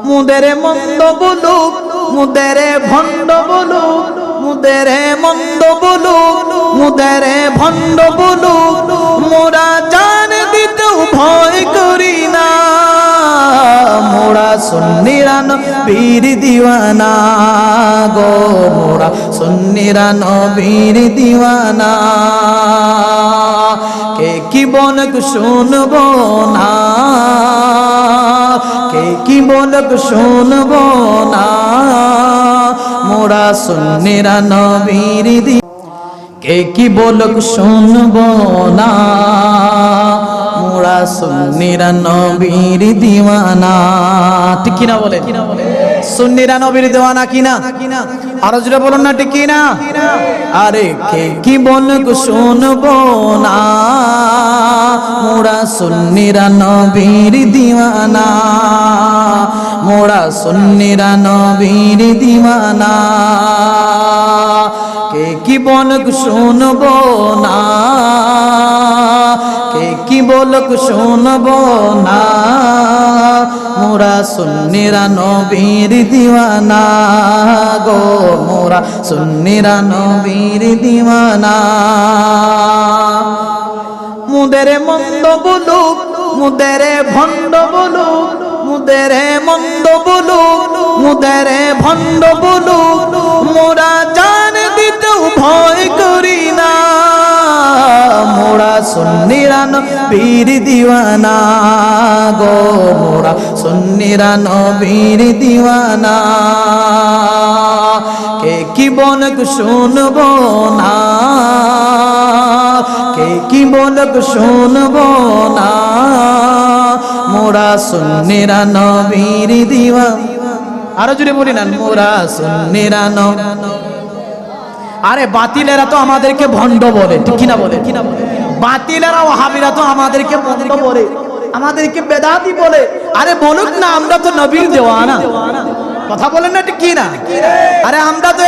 মুদেরে মন্দ বলুক, মুদেরে ভণ্ড বলুক, মুদেরে মন্দ বলুক, মুদেরে ভণ্ড বলুক, মোরা জান দিতেও ভয় করি না। মোরা সুন্নিরা নবীর দিওয়ানা গো, মোরা সুন্নিরা নবীর দিওয়ানা। কে কি বলক শুনবো না, কে কি বলক শুনবো না, মোরা সুন্নিরা নবীর দিওয়ানা। কে কি বলক শুনবো না, মোরা সুন্নিরা নবীর দিওয়ানা। ঠিক কিনা বলেন? সুন্নিরা নবীর দিওয়ানা কিনা? আরো জোরে বলুন না, ঠিক কিনা? আরে কে কি বলক শুনবো না, মোরা সুন্নিরা নবীর দিওয়ানা, মোরা সুন্নিরা নবীর দিওয়ানা। কে কি বলক শুনবো না, কে কি বলক শুনবো না, মোরা সুন্নিরা নবীর দিওয়ানা গো, মোরা সুন্নিরা নবীর দিওয়ানা। মুদেরে মন্দ বলুক, মুদেরে ভণ্ড বলুক, মুদেরে মন্দ বলুক, মুদেরে ভণ্ড বলুক, মোরা জান দিতেও ভয় করি না। মোরা সুন্নিরা নবীর দিওয়ানা গো, মোরা সুন্নিরা নবীর দিওয়ানা। কে কি বলক শুনবো না, কে কি বলক শুনবো না, মোরা সুন্নিরা নবীর দিওয়ানা। আরো জোরে বলি না, মোরা সুন্নিরা নবীর। আরে বাতিলেরা তো আমাদেরকে ভণ্ড বলে, ঠিক কিনা বলে? বাতিলেরা ওয়াহাবিরা তো আমাদেরকে ভণ্ড বলে, আমাদেরকে বেদাতি বলে। আরে বলুক না, আমরা তো নবীর দেওয়ানা। কথা বলেন না, ঠিক কিনা? আরে আমরা তো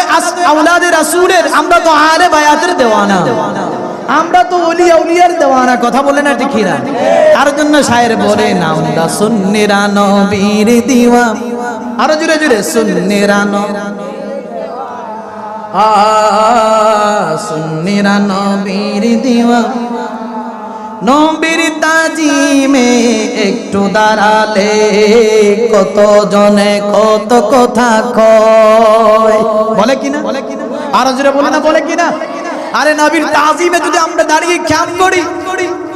আওলাদে রাসূলের, আমরা তো আহলে বায়াতের দেওয়ানা, আমরা তো ওলিয়া উলিয়ার দেওয়ানা। কথা বলেন না, ঠিক কিনা? তার জন্য শায়ের বলেন, আমরা সুন্নিরা নবীর দিওয়ানা। আরো জোরে জোরে, সুন্নিরা সুন্নিরা নবীর দিওয়ানা। নবীর তাজিমে একটু দাঁড়ালে কত জনে কত কথা কয়, বলে কিনা? আরো জোরে বলে না, বলে কিনা? আরে নবীর তাজিমে যদি আমরা দাঁড়িয়ে খেয়াল করি,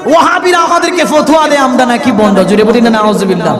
ওয়াহাবিরা আমাদেরকে ফতোয়া দেয় আমরা নাকি বন্ধ। জোরে বলি না, নাউজুবিল্লাহ।